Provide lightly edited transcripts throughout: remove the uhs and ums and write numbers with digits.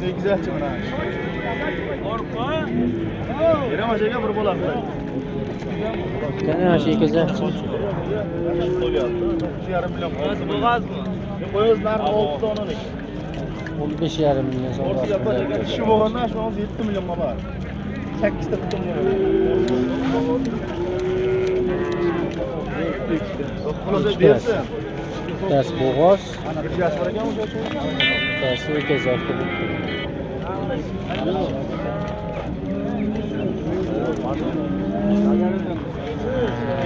Ne güzel çıkın ha. Korkma. Yine maçaya bir bola atlar. Gene her şey güzel. Yarım milyon. Boğaz mı? Boğaz nerede oldu onun için. 15,5 milyon sonra. Orta yapacak kişi boğanlar şu an 7 milyon var. 8 de tuttum bunu. Ders boğaz. Ana bir yaş var ya mı? Dersi güzel.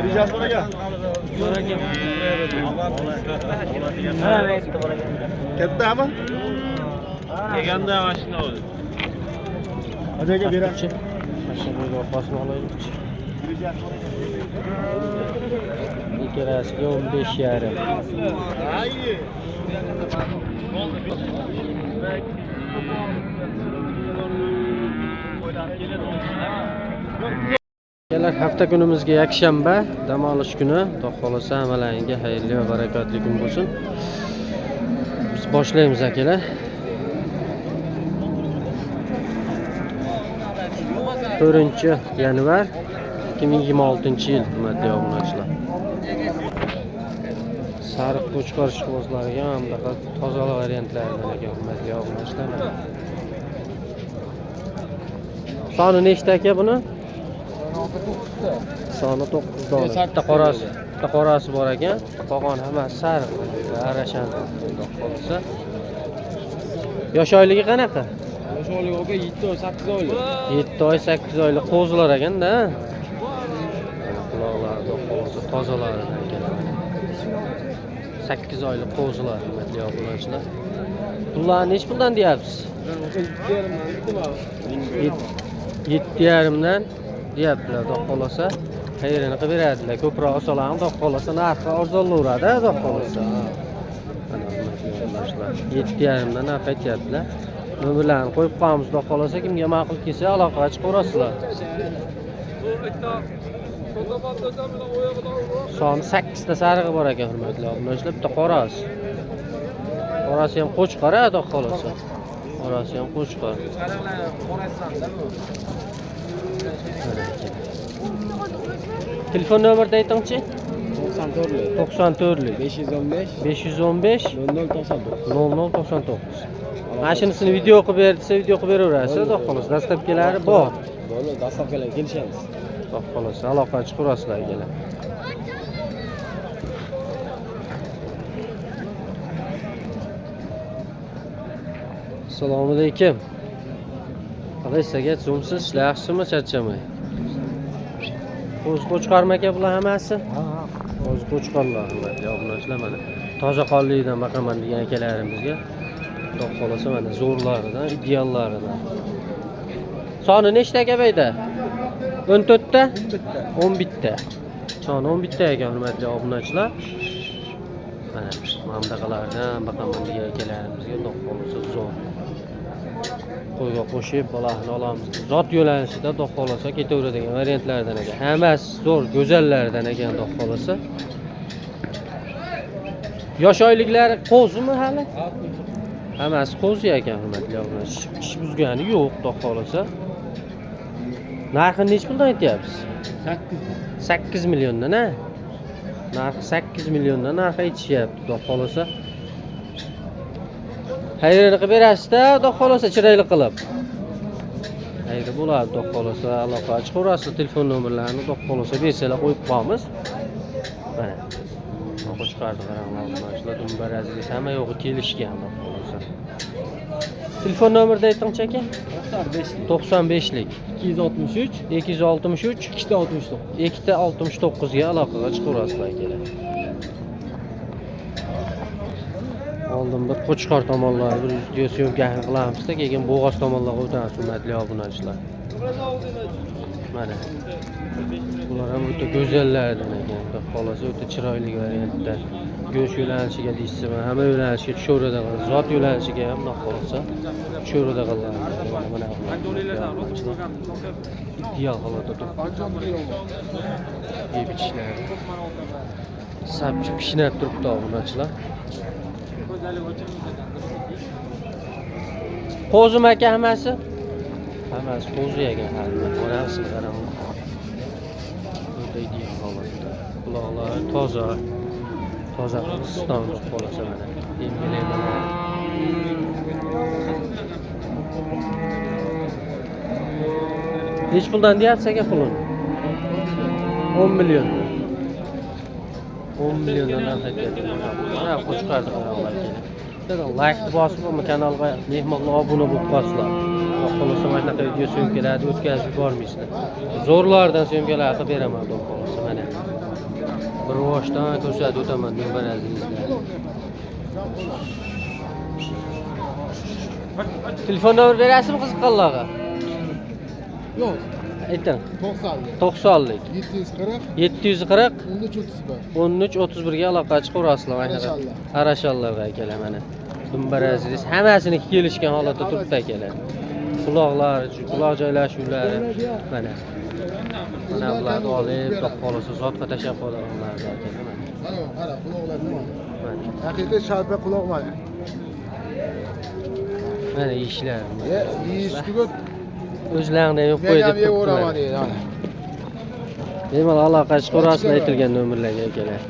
Bir yaş var ya. Katta ama? Yeganda mashina oldu. Ajaga beram. Mashinaga basma olaylik. İkirasiga 15,5. Kelar hafta günümüzga yakshanba, dam olish kuni. Xudo xolasa hammalaringga xayrli va barakatli kun bo'lsin. Biz boshlaymiz akalar. 4-yanvar 2026-yil hurmatli obunachilar. Sariq qo'chqor ishqibozlariga ham toza variantlaridan ekan hurmatli obunachilar. Soni nechta aka buni? Soni 9 dona. Bitta qorasi, bitta qorasi bor ekan. Qolgan hammasi sariq. Arashan xudo xolasa. Yosh oyligi qanaqa? Yosh oyligi aka 7 oy 8 oylik. 7 oy 8 oylik qo'zilar ekan-da. Quloqlari xudo xolasa tozalaridan ekan. 8 oylik qo'zilar hurmatli obunachilar. Pullarni nech puldan deyapsiz? 7,5 dan deyaptilar, xudo xolasa. Xayrini qilib beradilar. Ko'proq olsalar ham xudo xolasa narxi arzonlaveradi, xudo xolasa. Mana obunachilar 7,5 dan narx aytyaptilar. Nomerlarni qo'yib qo'yamiz, xudo xolasa kimga ma'qul kelsa aloqaga chiqaverasizlar. Soni 8 ta sarig'i bor ekan hurmatli obunachilar, bitta qorasi. Qorasi ham qo'chqor, xudo xolasa. Qorasi ham qo'chqor. Telefon nomerni aytingchi? 94lik 515 0099. Mashinasini video qilib bersa, video qilib beraverasiz, xudo xolasa. Dastavkalari bor. Bo'ldi, dastavkalar kelishamiz. Xudo xolasa aloqaga chiqaverasizlar akalar. Assalomu alaykum. Qalaysiz aka? Zo'msiz, ishlar yaxshimi, charchamay? O'z qo'chqormi aka bular hammasi? O'z qo'chqorlar hurmatli obunachilar mana. Toza qonligidan baqaman degan akalarimizga. Xudo xolasa mana zo'rlaridan, ideallaridan. Soni nechta aka bayda? 14 ta? 11 ta. Soni 11 ta ekan hurmatli obunachilar. Mana mamdaqalardan baqaman degan akalarimizga xudo xolasa zo'r. Qo'yga qo'shib bolani olamiz. Zot yo'lanishida xudo xolasa ketaveradigan variantlardan ekan. Hammasi zo'r, go'zallaridan ekan xudo xolasa. Yosh oyliklari qo'zimi hali? Hammasi qo'zi ekan hurmatli obunachilar. Ish buzgani yo'q xudo xolasa. Narxini nech puldan aytyapsiz? 8 milliondan, ha? Narxi 8 milliondan narx aytishyapti, xudo xolasa. Xayrini qilib berasiz-da, xudo xolasa chiroyli qilib. Xayri bo'ladi, xudo xolasa aloqaga chiqaverasiz. Telefon nomerlarini xudo xolasa bersalar qo'yib qo'yamiz. Mana. Qo'chqorni qaranglar, mashlar dumbarazli hamma yo'g'i kelishgan, xudo xolasa. Telefon nomerni aytingchi aka? 95lik 263 263 269. 269 ga aloqaga chiqaverasizlar akalar. Oldin bir qo'chqor tomonlari bir video syomkasini qilamiz-da, keyin bo'g'oz tomonlarga o'tamiz hurmatli obunachilar. Mana. Bular ham o'ta go'zallardan ekan, xudo xolasa o'ta chiroyli variantda. Go'sht yo'lanishiga deysizmi, hamma yo'lanishga tushaveradigan, zot yo'lanishiga ham xudo xolasa tushaveradiganlar. Mana ideal holatda turibdi. Yeb ishlari. Sapchi pishnab turibdi obunachilar. Qo'zim aka hammasi? Hammasi qo'zi ekan hali. Qarasizlar qarang. O'taydi holatda. Quloqlari toza. Toza Qirg'iziston qolasa mana. Emgelayman. Neç puldan deyapsiz aka pulini? 10 milyon. 10 milyondan qaytyapti. Mana qo'shqardi qaranglar keyin. Like bosib, bu kanalga mehmonlar obuna bo'lib qolsalar. Xohlasa mana shunaqa video syomkalarni o'tkazib yubormaysizlar. Zo'rlardan syomkalar qilib beraman, xohlasa mana. Bir boshdan ko'rsatib o'taman nomeringizga. Telefon nomer berasizmi qiziqqanlarga? Yo'q. Ayting. 90. 90lik. 740 740 1331. 1331 ga aloqa chiqaverasizlar mana. Arashallar akalar mana. Dumbarazis hammasini kelishgan holatda turibdi akalar. Quloq joylashuvlari mana. Mana bularni olib, qolsa zotga tashab qo'yganlar akalar mana. Mana qara, quloqlar nima? Mana. Haqiqiy sharpa quloq mana. Mana ishlar. Yeyishdi-ku. O'zlaridan yo'q Men qo'yib ham yeyveraman deydi. Bemalol aloqa chiqarasizlar aytilgan nomerlarga akalar.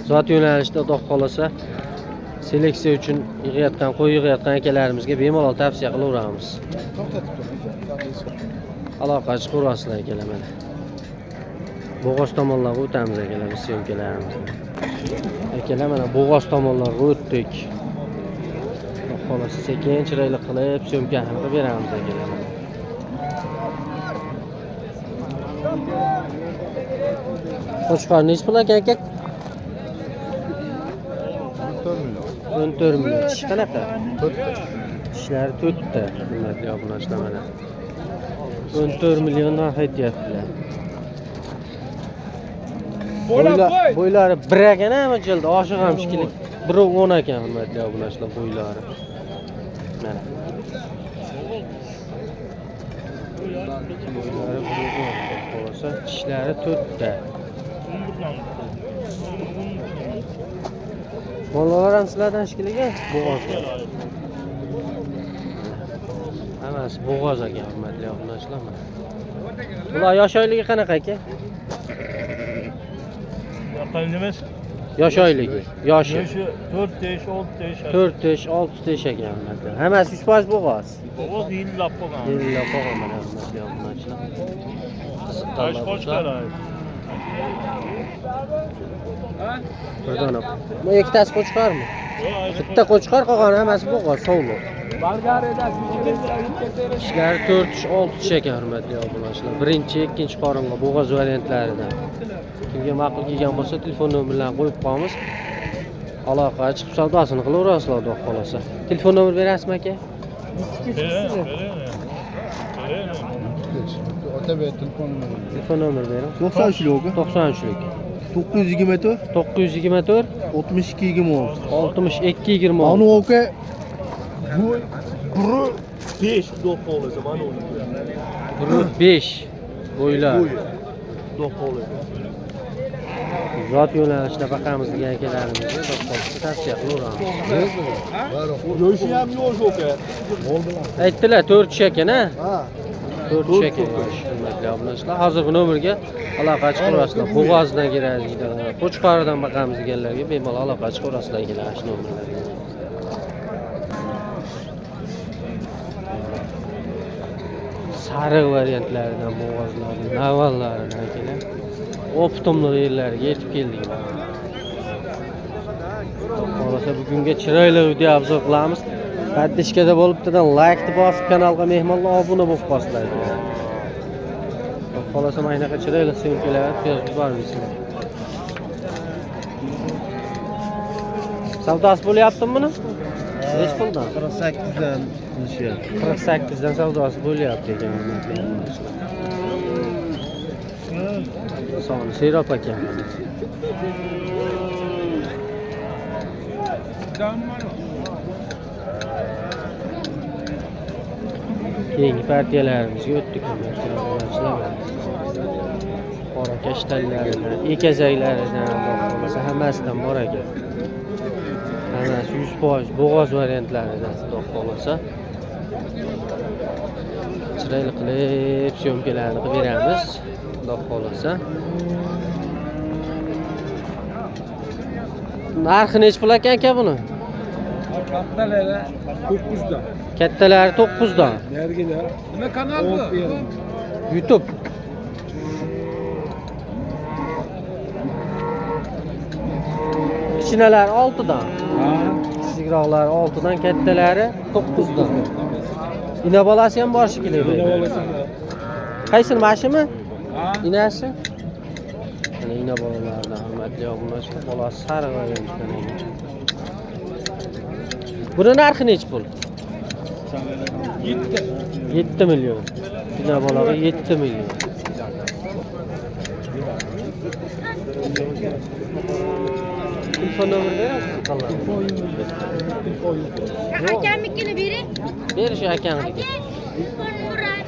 Zot yo'nalishda xudo xolasa seleksiya uchun yig'ayotgan, qo'y yig'ayotgan akalarimizga bemalol tavsiya qilaveramiz. To'xtatib tur. Aloqa chiqarasizlar akalar mana. Bo'g'oz tomonlarga o'tamiz akalar biz syomkalarimizni. Akalar mana Bo'g'oz tomonlarga o'tdik. Xudo xolasa sekin chiroyli qilib syomkani qilib beramiz akalar. Qo'chqor nechi pul aka? 14 million. Tish qanaqa? 4 ta. Tishlari 4 ta. Hurmatli obunachilar mana. 14 milliondan aytyaptilar. Bo'ylari 1 ekan hamma jildi, oshiq ham shikili. 1.10 ekan hurmatli obunachilar bo'ylari. Mana. Bo'ylari 1.10 bo'lsa, tishlari 4 ta. Bolalar ham sizlardan shikiliga bo'g'ozga. Hammasi bo'g'oz ekan hurmatli obunachilar. Bular yosh oyligi qanaqa aka? Qandamas? Yosh oyligi. Yoshi 4 yaş, 6 yaş. 4 yaş, 6 yaş ekan hurmatli. Hammasi 3% bo'g'oz. Bo'g'oz yillab qolgan. Yillab qolgan mana hurmatli obunachilar. Tosh qochqalar. Pardon. Bu ikkitasi qo'chqarmi? Bitta qo'chqar qolgan hammasi bo'g'oz, sovliq. Ishlari 4-6 ekan hurmatli obunachilar. Birinchi, ikkinchi qoringa bo'g'oz variantlaridan. Kimga ma'qul kelgan bo'lsa, telefon nomerlarini qo'yib qo'yamiz. Aloqa chiqib savdosini qilaverasizlar, xudo xolasa. Telefon nomer berasizmi aka? Otabek telefon nomeri. Telefon nomer bering. 93lik. 93lik. 924 924 62 26. 62 20. Mana oka Bu 5 do'qolasa mana uni. 5 bo'ylar. Do'qoli. Zot yo'nalishida baqamiz degan akalarimizga do'qolsa tavsiya qilaveramiz. Yoshi ham yosh oka. Aytdilar 4 ekan, ha? Ha. 4 ekan yosh. Hurmatli obunachilar, hozirgi nomerga aloqa chiqarasizlar. Bo'g'ozdan kerakligida, Qo'chqoridan baqamiz deganlarga bemalol aloqa chiqarasizlar akalar shu nomerlarga. Sariq variantlaridan bo'g'ozlarning navallaridan akalar. Optimli yerlarga yetib keldik. Xolasa bugunga chiroyli video obzor qilamiz. Paddishkada bo'libdidan like bosib kanalga mehmonlar obuna bo'lib qolsizlar. Xolasa mana shunaqa chiroyli syomkalar yozib yubormaysizlar. Savdosi bo'lyaptimi buni? Nech puldan? 48 dan qilishyapti. 48 dan savdosi bo'lyapti ekan. Sog'ni Serob aka. Keyingi partiyalarimizga o'tdik. Qora kashtanlaridan, ekazaklaridan, bo'lmasa hammasidan bor ekan. Hammasi 100% bo'g'oz variantlaridan xudo xolasa. Chiroyli qilib syomkalarni qilib beramiz. Xudo xolasa. Narxi nech pul ekan aka buni? Kattalari 9 dan. Kattalari 9 dan. Nergilar? Nima kanal bu? YouTube. Kichinalar 6 dan. Kichikroqlar 6 dan, kattalari 9 dan. İna bolasi ham bor shekilli. Qaysini mashimi? Inasi? Mana ina bolalardan hurmatli obunachilar, bolasi sariq o'yinchidan. Buni narxi nech pul? 7 million. Ina bolaga 7 million. Telefon nomeri berasiz qoladi. Akamnikini bering. Ber shu akangniki. Murat.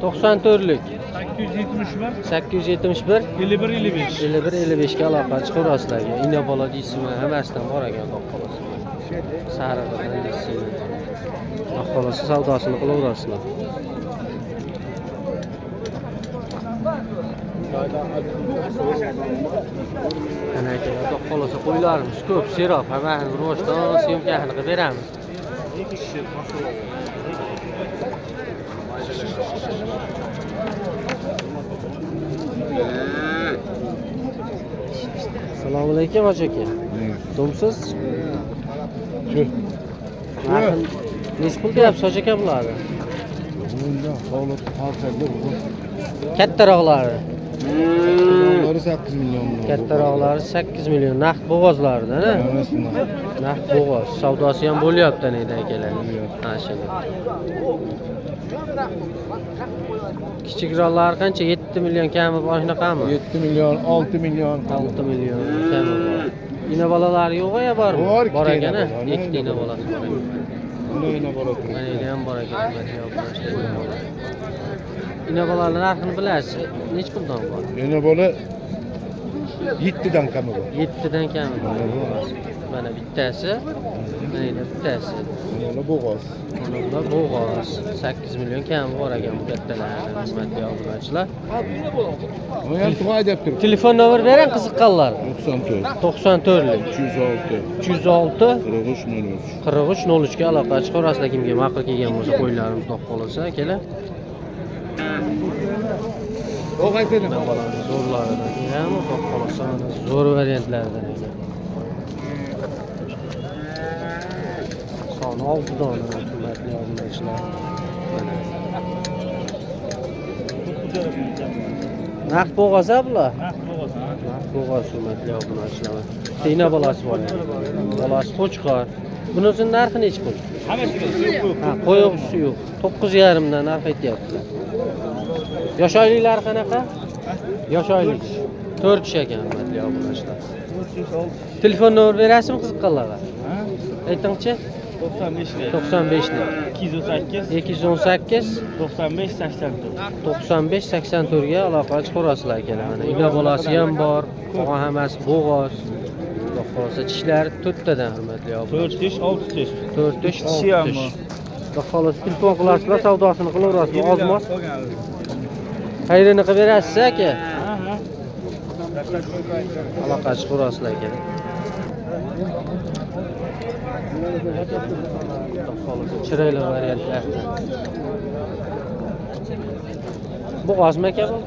94lik 871 871 51 55. 51 55 ga aloqa chiqarasizlarga. Ina bola deysizmi? Hammasidan bor ekan, xudo xolasa. Sariqdan deysizmi? Xudo xolasa savdosini qilaverasizlar. Ana aka, xudo xolasa qo'ylarimiz ko'p, serob, hammasini ro'shdan syomkasini qilib beramiz. Assalomu alaykum hoji aka. Dumsiz? Shu. Narxi nech pul deyapsiz hoji aka bularni? Bunda holat farqli bu. Kattaroqlari. Onları 8 milyon. Kattaroqlari 8 million naqd bo'g'ozlardan, ha? Naqd bo'g'oz. Savdosi ham bo'lyapti neydi akalar. Ha, shuni. Kichikroqlar qancha? 7 million kami bor shunaqami? 7 milyon, 6 milyon. 6 million kami bor. Ina bolalari yo'q ya bormi? Bor, Bor ikkita ekan, ina ha? bola. Ikkita ina bolasi bor ekan. Bunda bor ekan. Mana ham bor ekan. Ina bolalar narxini bilasiz. Nech puldan bor? Yana bola 7 dan kami bor. 7 dan kami bor. Mana bittasi, mana bittasi. Mana bo'g'oz. Mana bo'g'oz 8 million kami bor ekan bu kattalarning, hurmatli obunachilar. Mana ham tug'ay deb turibdi. Telefon nomer bering qiziqqanlar. 94 94lik 206 206 43 03. 43 03 ga aloqa chiqarasizlar kimga ma'qul kelgan bo'lsa qo'ylarimiz xudo xolasa akalar. O qaysini? Ina bolamiz zo'rlaridan kelami, xudo xolasa zo'r variantlaridan ekan. Soni 6 dona hurmatli obunachilar. Naqd bo'g'oz bular. Naqd bo'g'oz hurmatli obunachilar. Ina bolasi bor. Bolasi qo'chqor. Bunisini narxi nech pul? Ha, qo'yoq yo'q. 9,5 dan narx aytyaptilar. Yosh oyliklari qanaqa? Yosh oylik 4 kishi ekan hurmatli obunachilar. Telefon nomer berasizmi qiziqqanlarga? Aytingchi? 95 lik 218 95 84. 95 84 ga aloqa chiqarasizlar akalar. Mana ina bolasi ham bor, qolgan hammasi bo'g'oz. Xudo xolasa tishlari 4 tadan hurmatli obunachilar. 4 tish 6 tish. 4 tish, 6 Tishi ham tish. bor. Xudo xolasa telefon qilasizlar, savdosini qilaverasizlar. Ozmoz. Xayrini qilib berasiz aka. Aloqa chiqarasizlar aka. Chiroyli variantlar. Bu ozmi aka bu?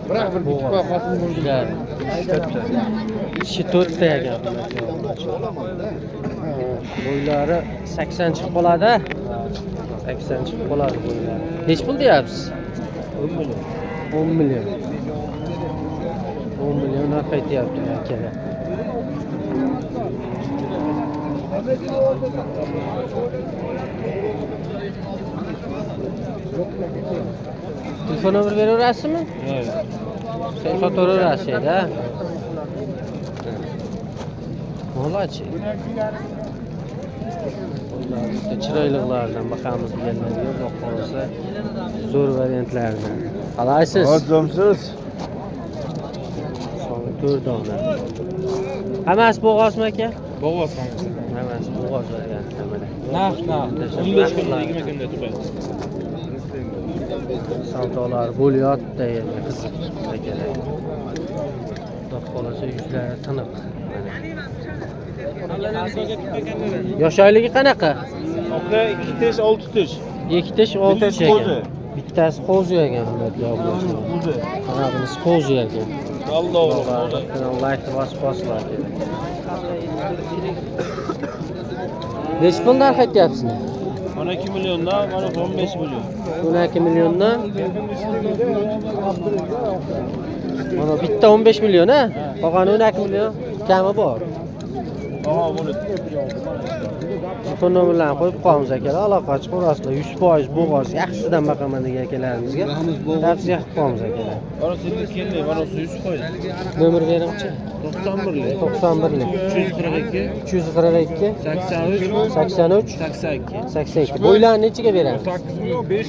Bırak bir buçuk bakmasını vurdum. İşi 4 ta ekan. Bo'ylari 80 chiqib qoladi. 80 chiqib qoladi bo'ylari. Nech pul deyapsiz? 10 million. 10 million narx aytyapti akalar. Telefon nomer beraverasizmi? Yo'q. Sen sotaverasizda. Молодец. Ular chiroylilardan boqamiz deganlarga yo'q qolsa zo'r variantlardan. Qalaysiz? Hozimsiz. Soni 4 dona. Hammasi bo'g'ozmi aka? Bo'g'oz hammasi. Hammasi bo'g'oz bo'lgan kamera. Narx. 15 kunda 20 kunda turadi. Savdolar bo'lyapti endi qiziq akalar. Xudo xolasa yuzlari tiniq. Yosh oyligi qanaqa? Aka 2 tish 6 tish. 2 tish 6 tish qo'zi. ekan. Bittasi qo'zi ekan hurmatli obunachilar. Qo'zi. Mana bunisi qo'zi ekan. Alloh. Like boslar. Necha pul narx aytyapsizlar? Mana 2 milliondan, mana 15 million. 12 milliondan. Mana bitta 15 million ha? Qolgani 12 million kami bor. Aha, buni. Telefon nomerlarini qo'yib qo'yamiz akalar, aloqa chiqarasizlar. 100% bo'g'oz yaxshidan boqaman degan akalarimizga. Tavsiya qilib qo'yamiz akalar. Mana sizga keldi, mana 100%. Nomer beringchi. 91lik. 91lik 342 342 83 83 82. 82. Bo'ylarni nechiga beramiz? 8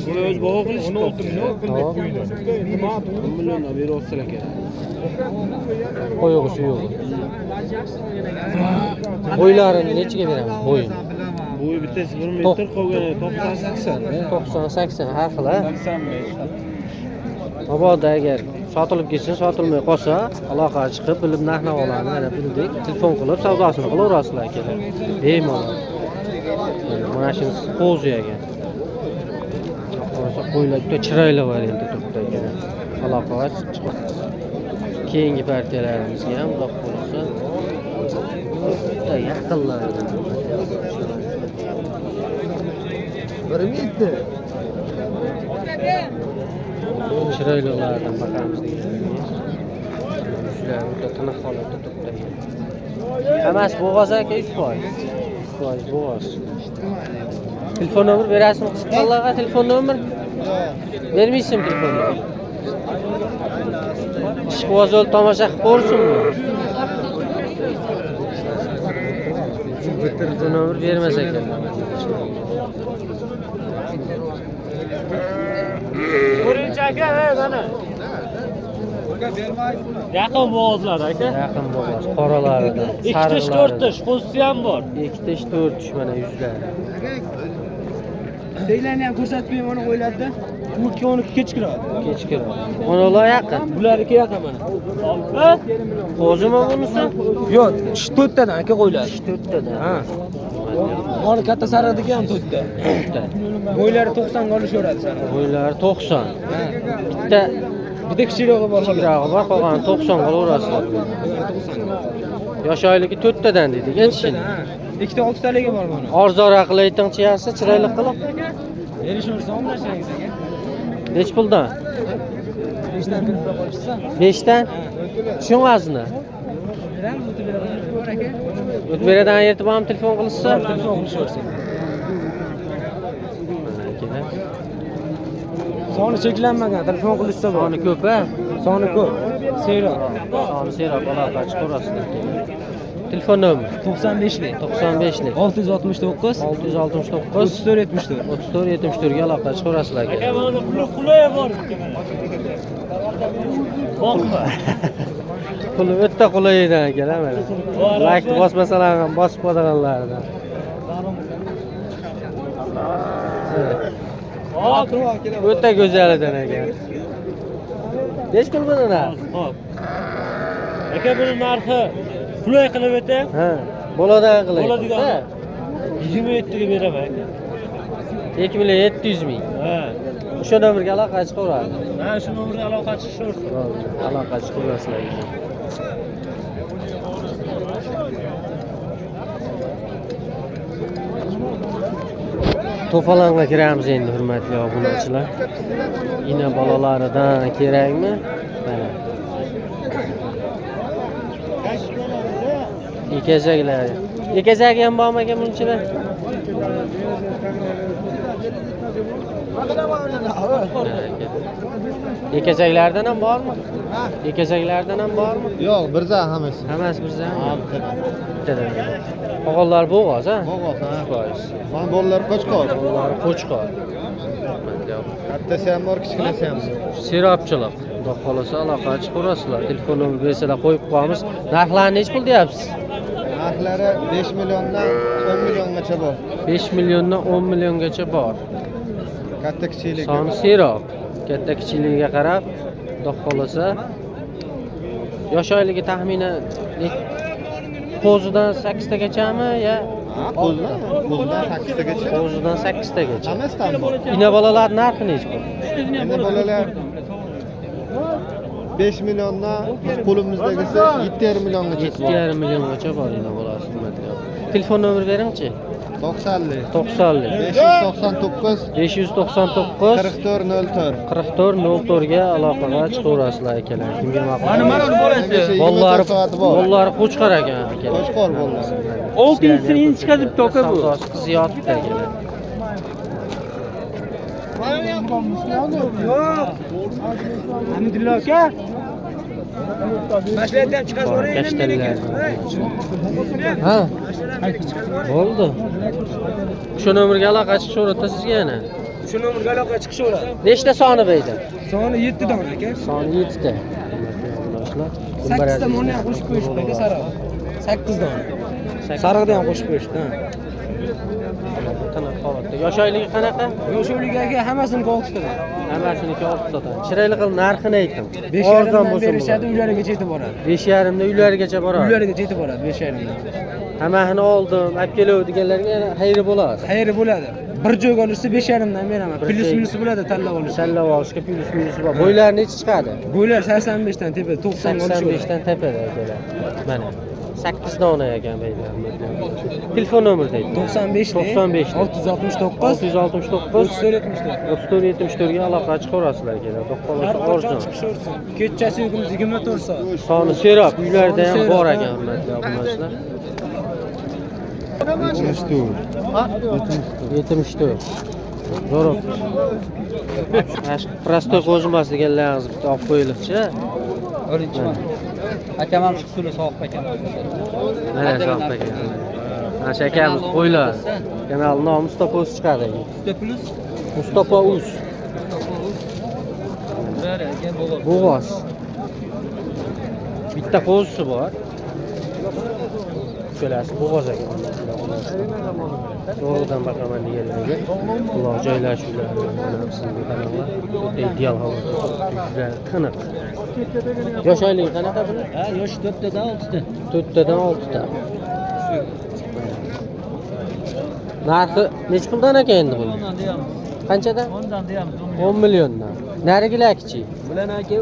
Buni o'z bog'i qilishdi. 16 1 milliondan beri olsalar kerak. Qo'yug'i suyug'i. Bo'ylarini nechiga beramiz? Bo'yin. Bu bittasi 1 metr, qolgani 90-80. 90-80 har xil ha. 85. Mabodo agar sotilib ketsa, sotilmay qolsa, aloqa chiqib, bilib narx-navolarni mana bildik, telefon qilib savdosini qilaverasizlar akalar. Bemalol. Mana shunisi qo'zi ekan. Qo'ylar juda chiroyli variantda turibdi ekan. Aloqa chiqib. Keyingi partiyalarimizga ham xudo qo'ysa juda yaqinlarda. Chiroylilardan baqamiz deganimiz. Yuzlar juda tiniq holatda turibdi. Hammasi bo'g'oz aka 3%. 3% bo'g'oz. Telefon nomer berasizmi qizlarga? Telefon nomer? Bermaysizmi telefon nomer? Ishqibozol tomosha qilib ko'rsinmi? Telefon nomer bermas ekan. Ko'rinchi aka, mana. Yaqin bo'g'ozlar aka. Yaqin bo'g'oz, qoralaridan, 2 tish 4 tish, qo'zisi ham bor. 2 tish 4 tish mana yuzlar. Deylarni ham ko'rsatib mana qo'yiladi-da. 12 kechikroq. Kechki. Onalar yaqin. Bularniki yaqin mana. Qo'zimi bunisi? Yo'q, 4 tadan aka qo'yiladi. 4 tadan. Ha. Mana katta sariqniki ham 4 ta. Bo'ylari 90 ga olishaveradi sariq. Bo'ylari 90. Ha. Bitta Kichikroqi bor xolos. kichikroqi bor, qolgani 90 qilaverasizlar. 90. Yosh oyligi 4 tadan dedik, yetishini. Ha. Ikkita 6 taligi bor mana. Arzora qilib aytingchi yaxshi, chiroyli qilib. Erishaversa omlashangiz aka. Nech puldan? 5 dan kirib qolishsa. 5 dan? Tushunasizmi? Beramiz, o'tib beramiz. Bor aka. O'tberadan aytib ham telefon qilsa, Telefon qilishaversin. mana kelar. Soni cheklanmagan, telefon qilishsa bor. Soni ko'p a? Soni ko'p. Seyroq. Soni seroq aloqa chiqarasizlar. Telefon nomer 95lik 95lik 669 669 34 74. 34 74 ga aloqa chiqarasizlar aka. Aka mana puli bor. Boqma. Puli o'ta qulaydan akalar mana. Like bosmasalar ham bosib qo'yganlardan. O'ta go'zalidan ekan. Nech pul buni? Xo'p. Aka buni narxi qulay qilib o'tay. Ha, boladan qilay. Bo'ladigan 27 ga beraman aka. 2 million 700 ming. Ha. O'sha nomerga aloqa chiqaveradi. Ha, shu nomerga aloqa chiqishaversin. Aloqa chiqaverasizlar. To'polonga kiramiz endi hurmatli obunachilar. Ina bolalaridan kerakmi? Mana. Ekazaklar. Ekazagi ham bormi aka bunun ichida? Ekazaklardan ham bormi? Ekazaklardan ham bormi? Yo'q, birza hammasi. Hammasi birza. Bittadan. Qolganlar bo'g'oz, ha? Bo'g'oz, ha. 3%. Mana bolalar qo'chqor. Ular qo'chqor. Kattasi ham bor, kichkinasi ham bor. Serobchilik. Xudo xolasa aloqa chiqarasizlar. Telefon nomer bersalar qo'yib qo'yamiz. Narxlarni nech pul deyapsiz? Narxlari 5 milliondan 10 milliongacha bor. 5 milliondan 10 milliongacha bor. Katta kichiklik. Soni seroq. Katta kichikligiga qarab, xudo xolasa. Yosh oyligi taxminan qo'zidan 8 tagachami yo Qo'zidan 8 tagacha. qo'zidan 8 tagacha. Hammasidan bor. Ina bolalar narxi nechi bu? Endi bolalar 5 milliondan biz qo'limizdagisi 7,5 milliongacha bor. 7,5 milliongacha bor ina bolasi hurmatli. Telefon nomer beringchi? 90 90 599 599 4404. 4404 ga aloqaga chiqaverasizlar akalar. Kimga ma'qul? Mana bolasi. Bollari soati bor. bollari qo'chqar ekan akalar. Qo'chqor bolalar. 6-yilsini chiqazibdi aka bu. Savdosi qizi yotibdi akalar. Hamdulillah aka. Mashlayatni ham chiqarib Bor, kashtanlar. Ha? Bo'ldi. Shu nomerga aloqa chiqishaveradi sizga yana. Shu nomerga aloqa chiqishaveradi. Nechta soni beyda? Soni 7 dona aka. Soni 7 ta. Yoshlar. 8 ta monni ham qo'shib qo'yishdi aka sariq. 8 dona. Sariqni ham qo'shib qo'yishdi. Qanaqa holatda? Yosh oyligi qanaqa? Yosh o'ligaga hammasini 6 ta. Hammasiniki 6 tadan. Chiroyli qilib narxini ayting. 5,5 dan berishadi, uylarigacha yetib boradi. 5,5 da uylarigacha boradi. Uylarigacha yetib boradi 5,5 dan. Hammasini oldim, olib keladiganlarga xayri bo'ladi. Xayri bo'ladi. Bir joyga olishsa 5,5 dan beraman. Bir Plus joy- minus bo'ladi tanlab olish. Tanlab olishga plus bor. Bo'ylari necha chiqadi? Bo'ylar 85 dan tepa 90 ga olish. 85 dan tepada akalar. Mana 8 dona ekan beylar. Telefon nomeri deydi. 95 95 669 669 3474. 3474 ga aloqa chiqaverasizlar akalar. Do'qolasi arzon. Kechasi uyimiz 24 soat. Soni seroq, uylarda ham bor ekan hurmatli obunachilar. 74. Zo'roq. Ash prostoy qo'zmas deganlaringiz bitta olib qo'yilibchi. Akam ham chiqib sovuq ekan. Mana so'q ekan. Mana shu akamiz qo'ylar. Kanal nomi Mustafa Uz chiqadi. Plus Mustafa Uz. Bo'g'oz. Bitta qo'zisi bor. Kelasi bo'g'oz ekan. To'g'ridan baqaman deganlarga ular joylashuvlar hammasini qanaqa ideal holatda qanaqa yosh oyligi qanaqa bular? ha, yosh 4 tadan 6 ta. 4 tadan 6 ta. Narxi necha puldan ekan endi bu? Ondan deyamiz. Qanchadan? Ondan deyamiz. 10 milliondan. Narigilar kichik. Bular aka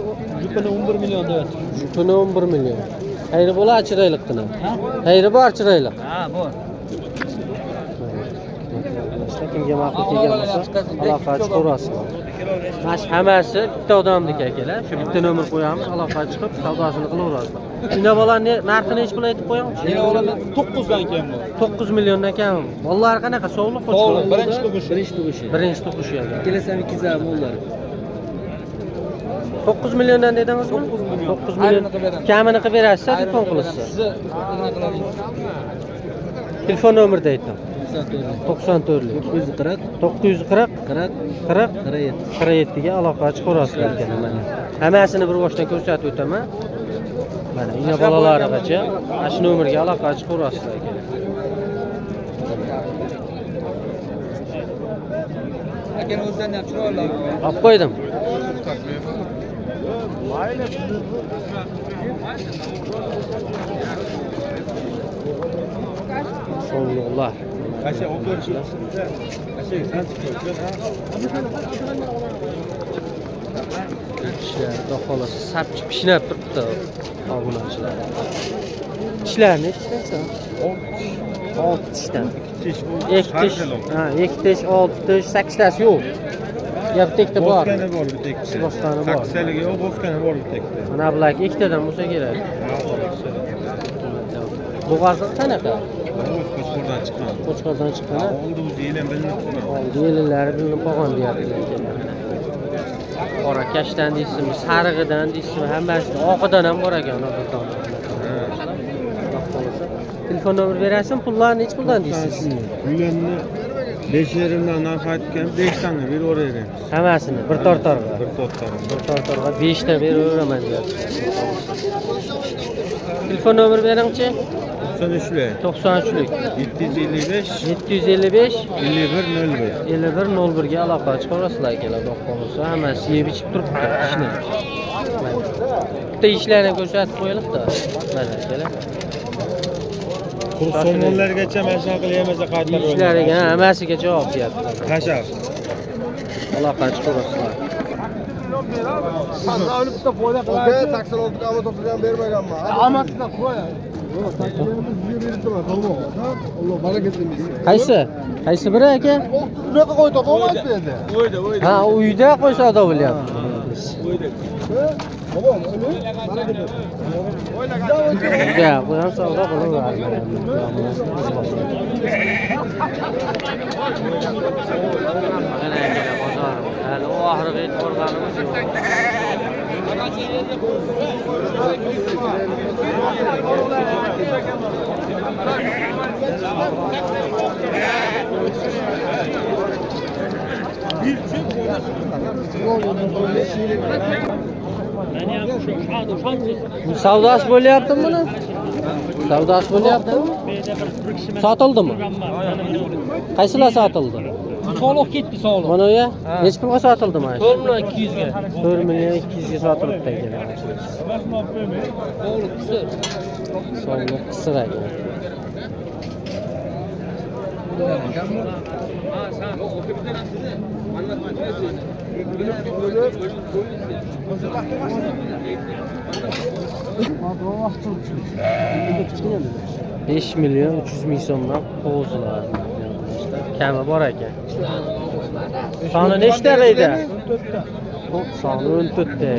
yupini 11 million deyapti. Shuni 11 million. Xayri bo'lar chiroyliqdan. Ha? Xayri bor chiroyliq. Ha, bor. Kimga ma'qul kelgan bo'lsa aloqa chiqaverasizlar. Mana shu hammasi bitta odamniki akalar. Shu bitta nomer qo'yamiz, aloqa chiqib savdosini qilaverasizlar. Ina bolarni narxini nechi pul aytib qo'yamiz? Yana olaman 9 dan keyin bu. 9 milliondan kam. Bolalar qanaqa? Sog'liq qo'shib. Sog'liq, birinchi tug'ishi. Birinchi tug'ishi ekan. Kelasam 2 zam bo'ladi. 9 milliondan dedingizmi? 9 million. Kamini qilib berasiz, telefon qilasiz. Sizni nima qilaman? Telefon nomerni ayting. 94 940 940 40 40 47. 47 ga aloqa chiqaverasizlar ekan mana. Hammasini bir boshdan ko'rsatib o'taman. Mana ina bolalarigacha mana shu nomerga aloqa chiqaverasizlar ekan. Akan o'zidan ham chiroyli. Olib qo'ydim. Sonluqlar. Kaça o görüşler. Kaça sen çıkıyorsun. Ishlar doxolasi sapchi pishnab turibdi obunachilar. Ishlar nechtasan? 6 tishdan. Ikki tish, ha, 2 tish, 6 tish, 8 tasi yo'q. Gap tekda bor. Bozkana bor bir tekte. Bozkana bor. Saksaliga yo'q, bozkana bor bir tekte. Mana bularga ikkitadan bo'lsa kerak. Bo'g'oz qanaqa? Qo'chqordan chiqqan. Qo'chqordan chiqqan. Oldi o'zi yelin bilinib qolgan. Oldi yelilari bilinib qolgan deyaptilar. Qora kashdan deysizmi, sarig'idan deysizmi, hammasi oqidan ham bor ekan oqidan. Telefon nomer berasizmi? Pullarni nechi puldan deysiz? Pullarni 5 yerimden narx aytgan 5 tane bir oraya. Hammasini bir tortorga. Bir totlarım. Bir tortorga 5 ta beraveraman deyapti. Telefon nomer beringchi? 93'lü. 93lik 755 755 5101. 5101 ga aloqa chiqarasizlar akalar, xudo qolsa. Hammasi yeb ichib turibdi, ishni. Bitta ishlarni ko'rsatib qo'yaylik-da. Mana akalar. Somonlargacha mashina qilyapmiz qaytarib. Ishlariga hammasiga javob beryapti. Qashaq. Aloqa chiqarasizlar. Qaysi biri aka? Ha, uyda qo'ysa ado bo'lyapti. Ya, bu ham savdo qilaveradi. Mana akalar bozor. Hali oxiriga yetib borganimiz yo'q. Savdosi bo'lyaptimi buni? Savdosi bo'lyaptimi? Sotildimi? Qaysilar sotildi? Soliq ketdi, soliq. Mana ya, necha pulga sotildi mana? 4 million 200 ga. 4 million 200 ga sotilibdi ekan. Soliq qisir. Soliq qisir ekan. Besh million 300 ming so'mdan qo'zilar. Kami bor ekan. Soni nechta deydi? Soni 14 ta.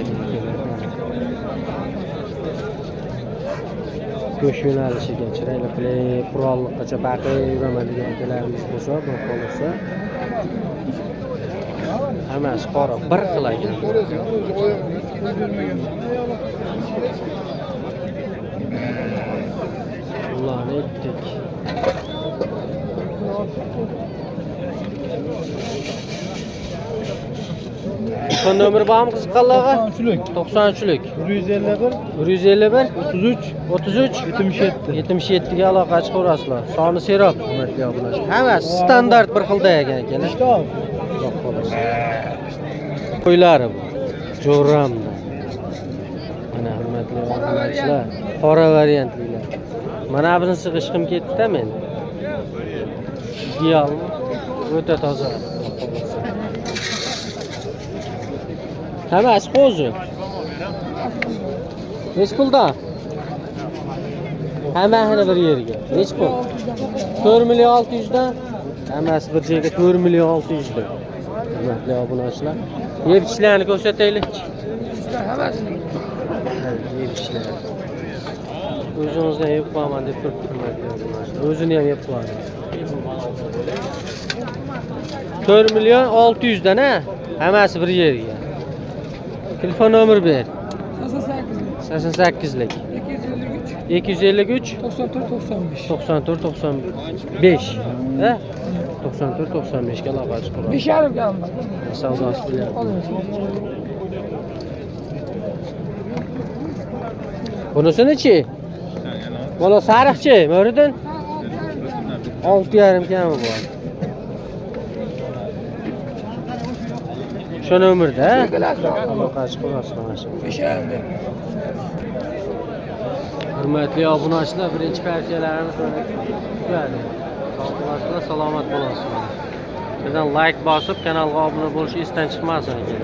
Go'sht yo'nalishiga chiroyli qurolliqgacha baqiraman degan akalarimiz bo'lsa, bu qolsa hammasi qora bir xil ekan. Ularni aytdik. Telefon nomeri bormi qiziqqanlarga? 93lik 151 151 33 33 77 ga aloqa chiqarasizlar. Soni serob, hurmatli obunachilar. Hammasi standart bir xilda ekan akalar. Yo'q xolos. Qo'ylari bu. Jo'ramda. Mana hurmatli obunachilar, qora variantlilar. Mana buni sig'ishim ketdi-da men. Ideal. O'ta toza. Hammasi qo'zi. Nech puldan? Hammasini bir yerga. Nech pul? 4 million 600 dan. Hammasi bir joyga 4 million 600 dan. Hurmatli obunachilar, yeb ishlarni ko'rsataylik. hammasini. Yeb ishlar. O'zingizdan yeb qo'yaman deb turibdi, hurmatli obunachilar. O'zini ham yeb qo'yadi. 4 million 600 dan, ha? Hammasi bir yerga. Telefon nomer ber. 88lik 253 94 95. Ha? 94 95 ga aloqa chiqaradi. 5,5 ga. Savdosi bilan. Bunisi-chi? Mana sariqchi, Muriddin? 6,5 kami bor. Shu nomerda, ha? Aloqa chiqarasiz mana shu. 5,5. Hurmatli obunachilar, birinchi partiyalarimiz tugadi. Sog'liqlar, salomat bo'lasizlar. Bizdan like bosib, kanalga obuna bo'lish esdan chiqmasin ekan.